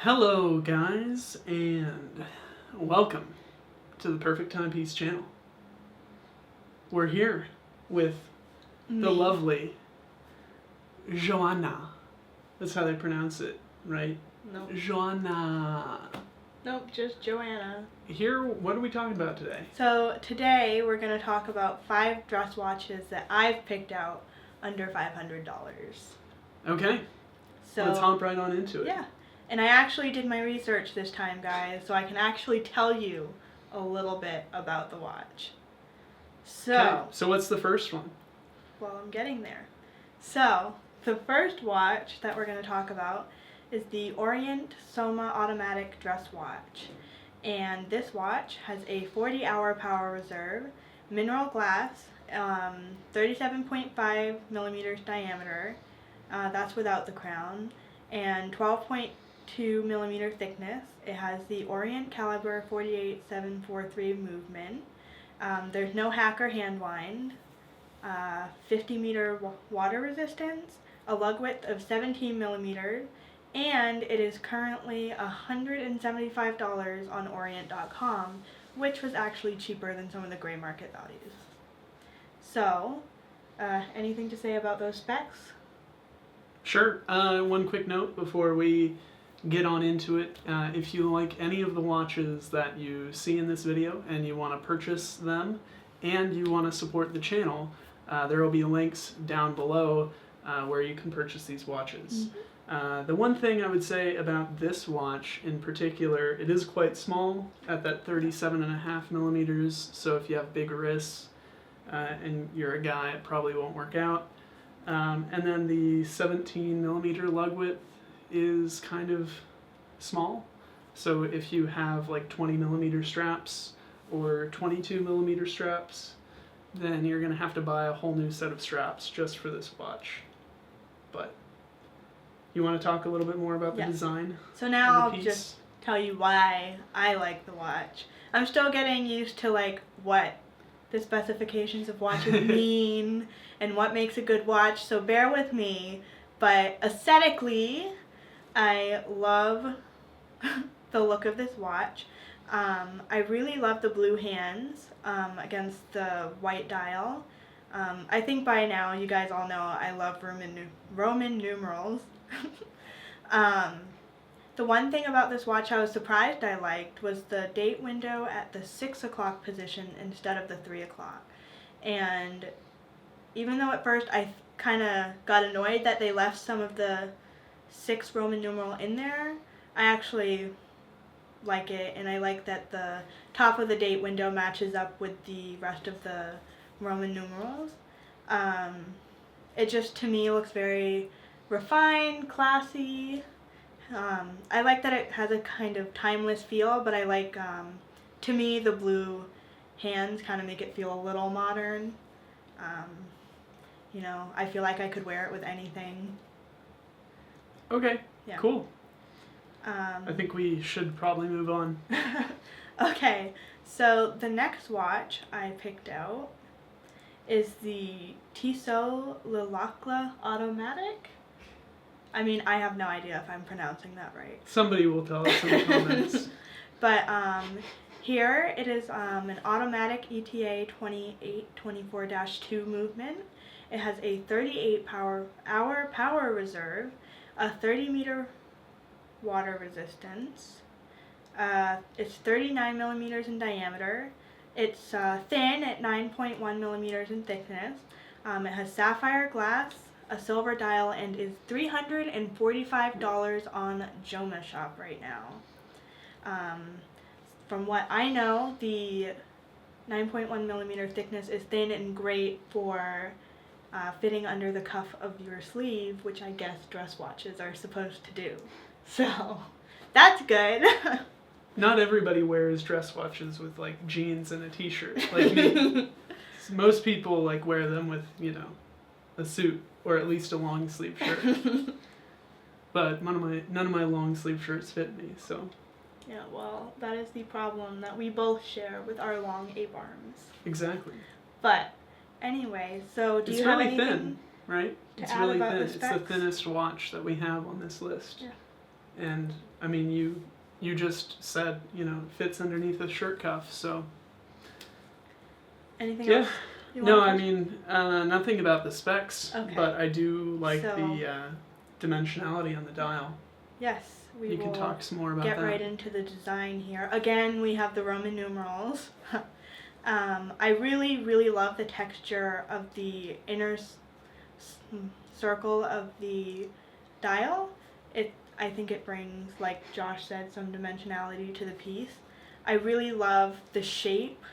Hello guys, and welcome to the Perfect Timepiece channel. We're here with the lovely Joanna. That's how they pronounce it, right? No. Joanna. Nope, just Joanna. Here, what are we talking about today? So today we're going to talk about 5 dress watches that I've picked out under $500. Okay, So let's hop right on into it. Yeah, and I actually did my research this time, guys, so I can actually tell you a little bit about the watch. So what's the first one? Well, I'm getting there. So the first watch that we're going to talk about is the Orient Soma automatic dress watch. And this watch has a 40-hour power reserve, mineral glass, 37.5 millimeters diameter, that's without the crown, and 12.2 millimeter thickness. It has the Orient caliber 48743 movement. There's no hack or hand wind, 50 meter water resistance, a lug width of 17 millimeters, and it is currently $175 on Orient.com, which was actually cheaper than some of the gray market values. So, anything to say about those specs? Sure. One quick note before we get on into it. If you like any of the watches that you see in this video and you want to purchase them and you want to support the channel, there will be links down below where you can purchase these watches. Mm-hmm. The one thing I would say about this watch in particular, it is quite small at that 37.5 millimeters, so if you have big wrists and you're a guy, it probably won't work out. And then the 17 millimeter lug width is kind of small, so if you have like 20 millimeter straps or 22 millimeter straps, then you're going to have to buy a whole new set of straps just for this watch. But you want to talk a little bit more about the design? So now I'll just tell you why I like the watch. I'm still getting used to like what the specifications of watches mean and what makes a good watch, so bear with me. But aesthetically, I love the look of this watch. I really love the blue hands against the white dial. I think by now you guys all know I love Roman numerals. The one thing about this watch I was surprised I liked was the date window at the 6 o'clock position instead of the 3 o'clock. And even though at first I kind of got annoyed that they left some of the 6 Roman numeral in there, I actually like it, and I like that the top of the date window matches up with the rest of the Roman numerals. It just, to me, looks very refined, classy. I like that it has a kind of timeless feel, but I like, to me, the blue hands kind of make it feel a little modern. You know, I feel like I could wear it with anything. Okay, yeah. Cool. I think we should probably move on. Okay, so the next watch I picked out is the Tissot Le Locle automatic. I mean, I have no idea if I'm pronouncing that right. Somebody will tell us in the comments. But here it is an automatic ETA 2824-2 movement. It has a 38-hour power reserve, a 30-meter water resistance. It's 39 millimeters in diameter. It's thin at 9.1 millimeters in thickness. It has sapphire glass, a silver dial, and is $345 on Joma Shop right now. From what I know, the 9.1 millimeter thickness is thin and great for fitting under the cuff of your sleeve, which I guess dress watches are supposed to do. So, that's good. Not everybody wears dress watches with like jeans and a t-shirt like me. Most people like wear them with, you know, a suit or at least a long sleeve shirt. But none of my long sleeve shirts fit me, so. Yeah, well, that is the problem that we both share with our long ape arms. Exactly. But anyway, so do it's you have really anything thin, right? to It's add really about thin. the It's specs? the thinnest watch that we have on this list. Yeah. And I mean, you just said, you know, it fits underneath the shirt cuff, so. Anything else? No, I mean, nothing about the specs, Okay. but I do like the dimensionality on the dial. Yes, you can talk some more about that. Get right into the design here. Again, we have the Roman numerals. I really, really love the texture of the inner circle of the dial. I think it brings, like Josh said, some dimensionality to the piece. I really love the shape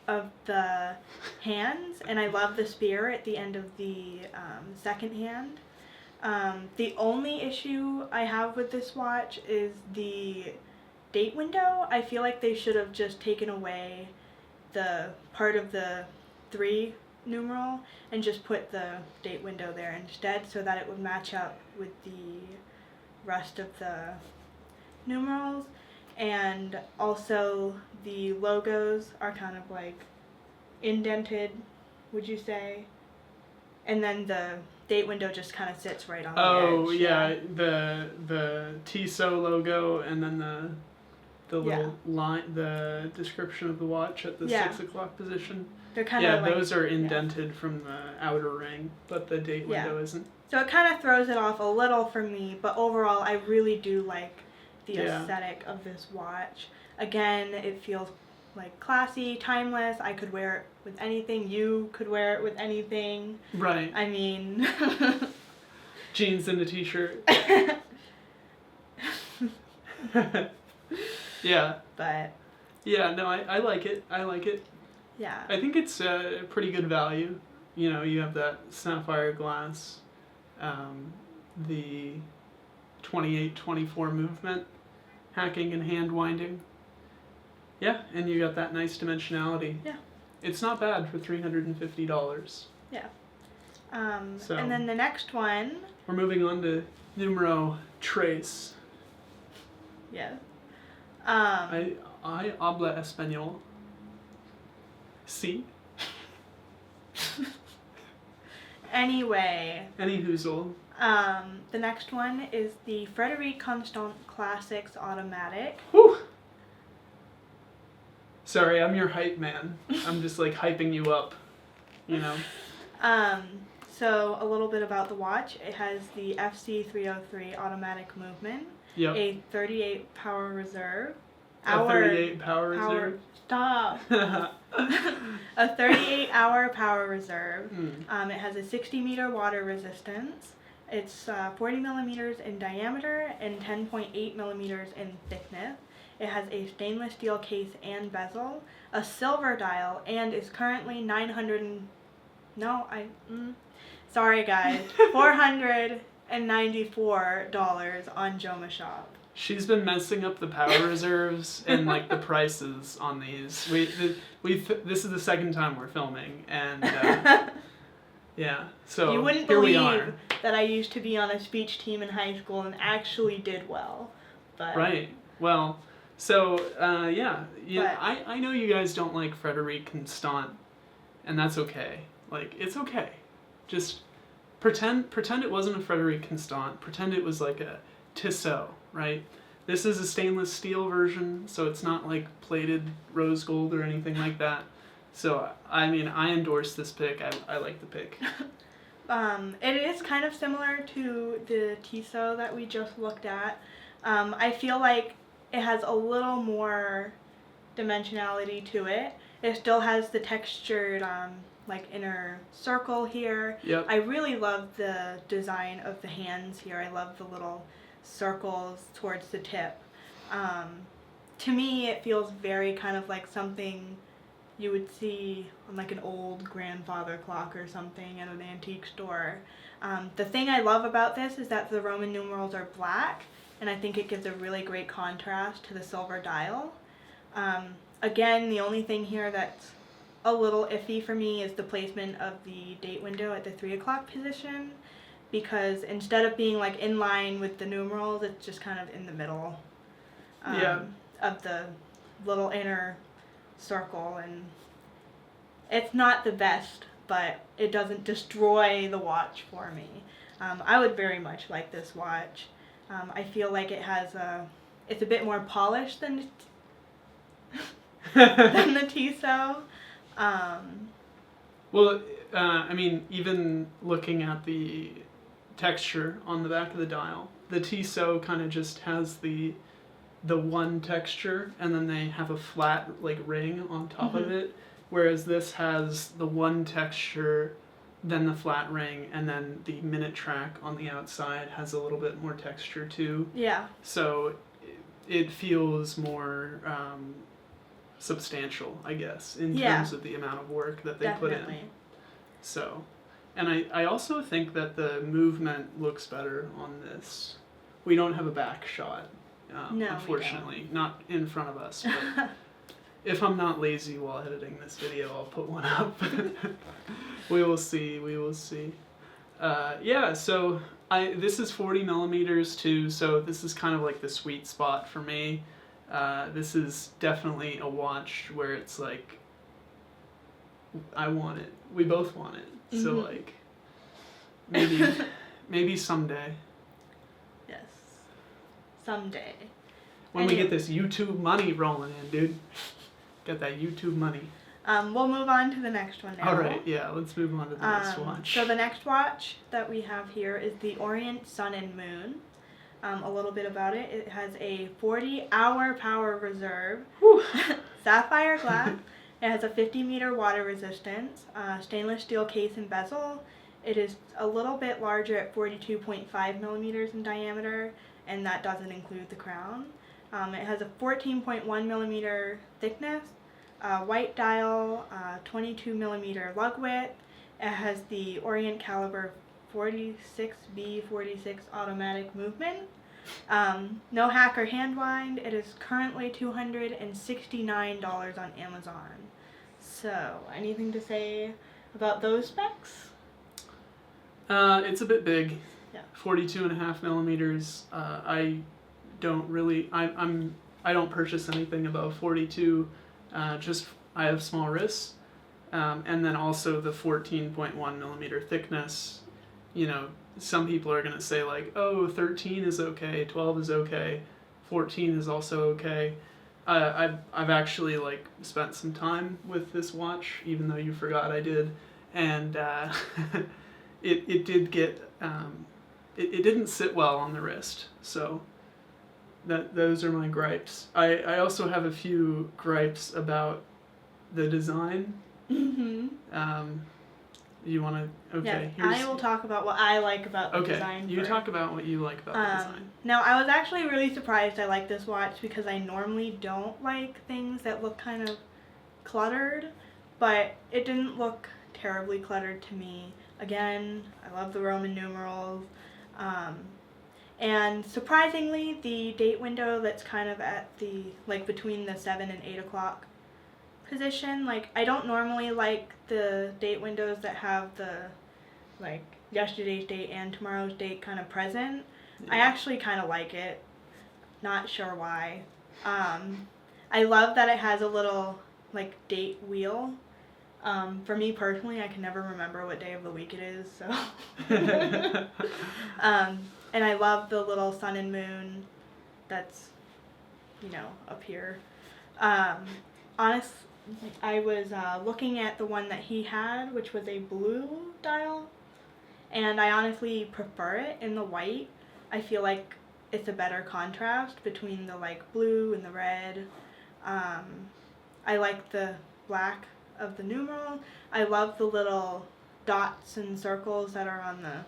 of the hands, and I love the spear at the end of the second hand. The only issue I have with this watch is the date window. I feel like they should have just taken away the part of the 3 numeral and just put the date window there instead, so that it would match up with the rest of the numerals. And also the logos are kind of like indented, would you say? And then the date window just kind of sits right on the edge. Oh yeah, the Tissot logo, and then the little line, the description of the watch at the 6 o'clock position. They're kind of like, those are indented from the outer ring, but the date window isn't. So it kind of throws it off a little for me, but overall I really do like the aesthetic of this watch. Again, it feels like classy, timeless. I could wear it with anything. You could wear it with anything. Right. I mean... jeans and a t-shirt. Yeah. But... yeah, no, I like it. I like it. Yeah. I think it's a pretty good value. You know, you have that sapphire glass, the 28-24 movement, hacking and hand winding. Yeah, and you got that nice dimensionality. Yeah. It's not bad for $350. Yeah. And then the next one... we're moving on to numero tres. Yeah. I habla español. Sí. Anyway. Any hoozle. The next one is the Frederic Infante Classics Automatic. Whew. Sorry, I'm your hype man. I'm just like hyping you up, you know. So a little bit about the watch. It has the FC303 automatic movement, a 38 power reserve. A 38 power reserve? Stop. A 38 hour power reserve. It has a 60 meter water resistance. It's 40 millimeters in diameter and 10.8 millimeters in thickness. It has a stainless steel case and bezel, a silver dial, and is currently sorry guys, $494 on Joma Shop. She's been messing up the power reserves and like the prices on these. This is the second time we're filming, and yeah, so you wouldn't here believe we are. That I used to be on a speech team in high school and actually did well, but right. Well, so I know you guys don't like Frederic Infante, and that's okay. Like, it's okay. Just pretend it wasn't a Frederic Infante. Pretend it was like a Tissot, right? This is a stainless steel version, so it's not like plated rose gold or anything like that. So, I mean, I endorse this pick. I like the pick. It is kind of similar to the Tissot that we just looked at. I feel like it has a little more dimensionality to it. It still has the textured like inner circle here. Yep. I really love the design of the hands here. I love the little circles towards the tip. To me, it feels very kind of like something you would see on like an old grandfather clock or something at an antique store. The thing I love about this is that the Roman numerals are black, and I think it gives a really great contrast to the silver dial. Again, the only thing here that's a little iffy for me is the placement of the date window at the 3 o'clock position, because instead of being like in line with the numerals, it's just kind of in the middle of the little inner circle, and it's not the best, but it doesn't destroy the watch for me. I would very much like this watch. I feel like it's a bit more polished than the Tissot. Well, I mean, even looking at the texture on the back of the dial, the Tissot kind of just has the one texture, and then they have a flat like ring on top of it, whereas this has the one texture, then the flat ring, and then the minute track on the outside has a little bit more texture too. Yeah. So it feels more substantial, I guess, in terms of the amount of work that they put in. So, and I also think that the movement looks better on this. We don't have a back shot, No, unfortunately, not in front of us. But if I'm not lazy while editing this video, I'll put one up. We will see. We will see. Yeah. So this is 40 millimeters too. So this is kind of like the sweet spot for me. This is definitely a watch where it's like, I want it. We both want it. So like, maybe someday. Yes. Someday. When we get this YouTube money rolling in, dude. Get that YouTube money. We'll move on to the next one now. All right, yeah, let's move on to the next watch. So the next watch that we have here is the Orient Sun and Moon. A little bit about it. It has a 40-hour power reserve, sapphire glass. It has a 50-meter water resistance, stainless steel case and bezel. It is a little bit larger at 42.5 millimeters in diameter, and that doesn't include the crown. It has a 14.1 millimeter thickness, white dial, 22 millimeter lug width. It has the Orient caliber 46B46 automatic movement. No hack or hand wind. It is currently $269 on Amazon. So, anything to say about those specs? It's a bit big. Yeah. 42.5 millimeters. I don't purchase anything above 42. Just I have small wrists, and then also the 14.1 millimeter thickness. You know, some people are gonna say like, oh, 13 is okay, 12 is okay, 14 is also okay. I've actually like spent some time with this watch, even though you forgot I did, and it did get it didn't sit well on the wrist. So those are my gripes. I also have a few gripes about the design. You want to? Okay. Yeah, I will talk about what I like about the design. Okay, you talk about what you like about the design. Now, I was actually really surprised I like this watch because I normally don't like things that look kind of cluttered, but it didn't look terribly cluttered to me. Again, I love the Roman numerals. And surprisingly, the date window that's kind of at the, like, between the 7 and 8 o'clock position, like, I don't normally like the date windows that have the, like, yesterday's date and tomorrow's date kind of present. Yeah. I actually kind of like it. Not sure why. I love that it has a little, like, date wheel. For me personally, I can never remember what day of the week it is, so. And I love the little sun and moon that's, you know, up here. Honestly, I was looking at the one that he had, which was a blue dial, and I honestly prefer it in the white. I feel like it's a better contrast between the, like, blue and the red. I like the black of the numeral. I love the little dots and circles that are on the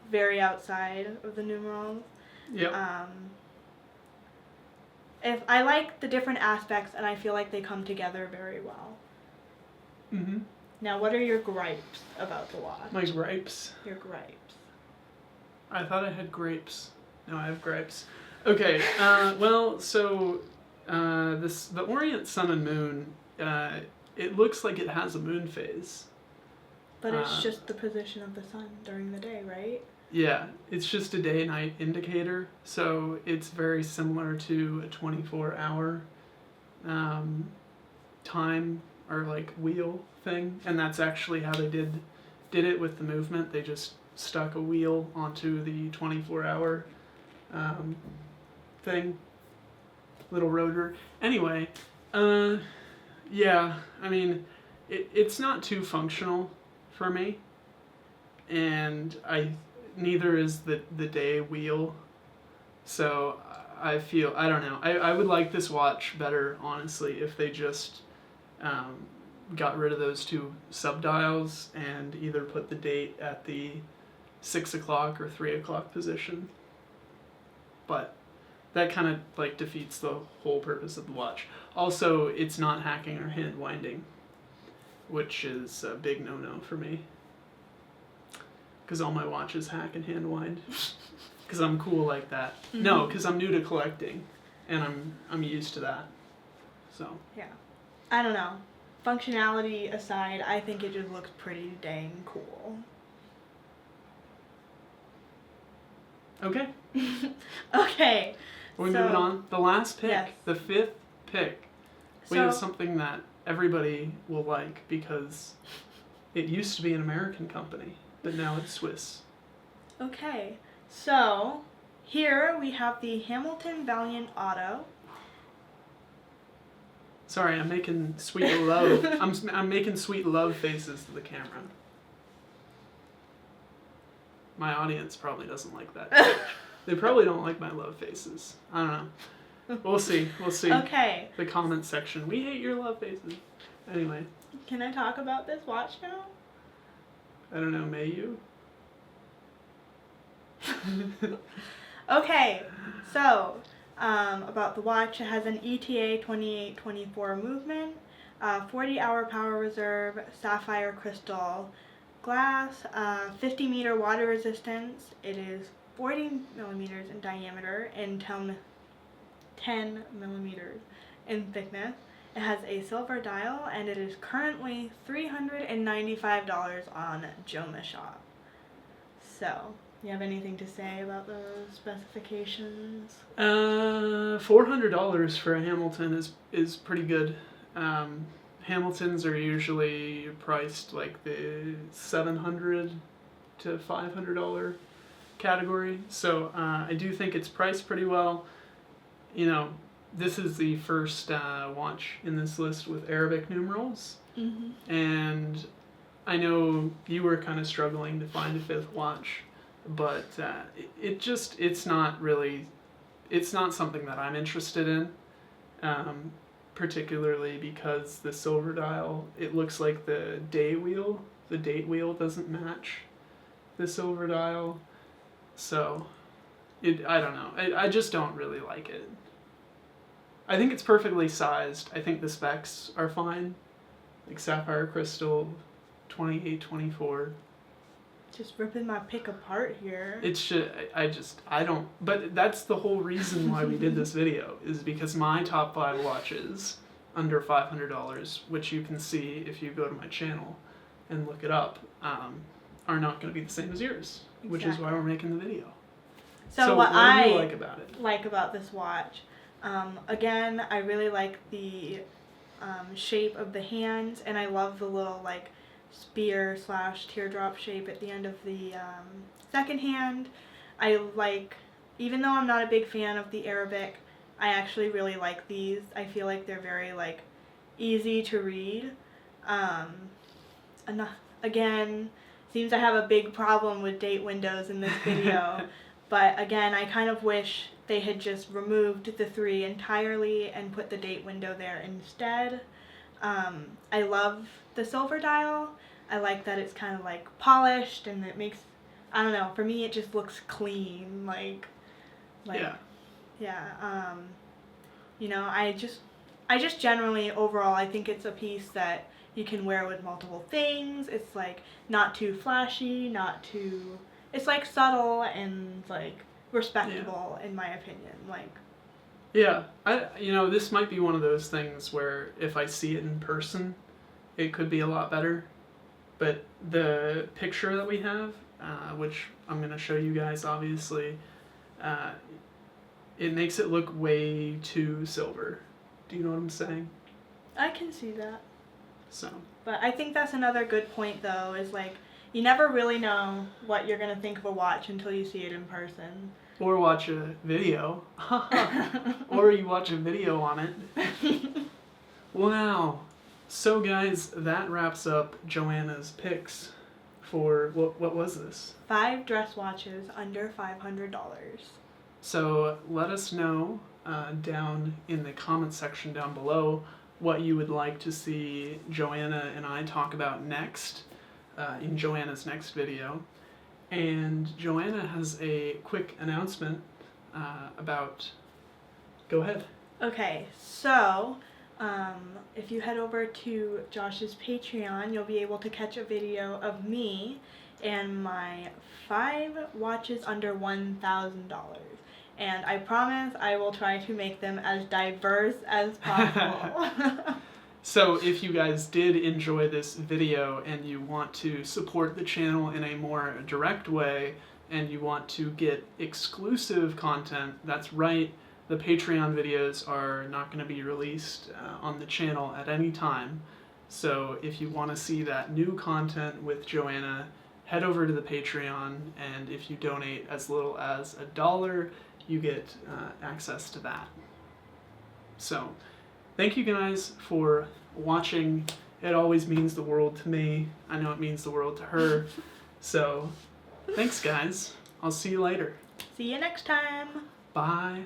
very outside of the numerals. Yep. If I like the different aspects, and I feel like they come together very well. Mhm. Now, what are your gripes about the watch? My gripes. Your gripes. I thought I had grapes. No, I have gripes. Okay. Well, so the Orient Sun and Moon. It looks like it has a moon phase. But it's just the position of the sun during the day, right? Yeah, it's just a day-night indicator, so it's very similar to a 24-hour time or like wheel thing, and that's actually how they did it with the movement. They just stuck a wheel onto the 24-hour thing, little rotor. Anyway, yeah, I mean, it's not too functional for me, and neither is the day wheel, so I feel, I don't know, I would like this watch better, honestly, if they just got rid of those two subdials and either put the date at the 6 o'clock or 3 o'clock position. But that kind of like defeats the whole purpose of the watch. Also, it's not hacking or hand winding, which is a big no-no for me. Because all my watches hack and hand wind. Because I'm cool like that. Mm-hmm. No, because I'm new to collecting, and I'm used to that. So. Yeah. I don't know. Functionality aside, I think it just looks pretty dang cool. Okay. Okay. Are we moving on? The last pick, yes. The fifth pick. We have something that everybody will like because it used to be an American company, but now it's Swiss. Okay. So, here we have the Hamilton Valiant Auto. Sorry, I'm making sweet love. I'm making sweet love faces to the camera. My audience probably doesn't like that. They probably don't like my love faces. I don't know. We'll see. Okay. The comment section. We hate your love faces. Anyway. Can I talk about this watch now? I don't know. May you? Okay. So, about the watch, it has an ETA 2824 movement, 40-hour power reserve, sapphire crystal glass, 50-meter water resistance. It is 40 millimeters in diameter and 10 millimeters in thickness. It has a silver dial, and it is currently $395 on Joma Shop. So, you have anything to say about those specifications? $400 for a Hamilton is pretty good. Hamiltons are usually priced like the $700 to $500 category, so I do think it's priced pretty well. You know, this is the first watch in this list with Arabic numerals, and I know you were kind of struggling to find a fifth watch. But it's not something that I'm interested in, particularly because the silver dial, it looks like the date wheel doesn't match the silver dial, so I don't know, I just don't really like it. I think it's perfectly sized. I think the specs are fine, like sapphire crystal, 2824. Just ripping my pick apart here. I don't, but that's the whole reason why we did this video, is because my top 5 watches under $500, which you can see if you go to my channel and look it up, are not going to be the same as yours, which is why we're making the video. So what do you like about it? Like about this watch, again, I really like the shape of the hands, and I love the little like spear / teardrop shape at the end of the second hand. I like, even though I'm not a big fan of the Arabic, I actually really like these. I feel like they're very like easy to read. And again, seems I have a big problem with date windows in this video, but again, I kind of wish they had just removed the 3 entirely and put the date window there instead. I love the silver dial. I like that it's kind of like polished, and it makes, I don't know, for me it just looks clean, like you know, I just generally overall I think it's a piece that you can wear with multiple things. It's like not too flashy, it's like subtle and like respectable in my opinion, like. Yeah, this might be one of those things where if I see it in person, it could be a lot better. But the picture that we have, which I'm going to show you guys, obviously, it makes it look way too silver. Do you know what I'm saying? I can see that. So. But I think that's another good point, though, is like, You never really know what you're going to think of a watch until you see it in person. Or watch a video. Or you watch a video on it. Wow. So guys, that wraps up Joanna's picks for, what was this? 5 dress watches under $500. So let us know down in the comment section down below what you would like to see Joanna and I talk about next in Joanna's next video. And Joanna has a quick announcement about... Go ahead. Okay, so if you head over to Josh's Patreon, you'll be able to catch a video of me and my 5 watches under $1,000. And I promise I will try to make them as diverse as possible. So if you guys did enjoy this video and you want to support the channel in a more direct way and you want to get exclusive content, that's right, the Patreon videos are not going to be released on the channel at any time. So if you want to see that new content with Joanna, head over to the Patreon, and if you donate as little as $1, you get access to that. So, thank you guys for watching. It always means the world to me. I know it means the world to her. So, thanks guys. I'll see you later. See you next time. Bye.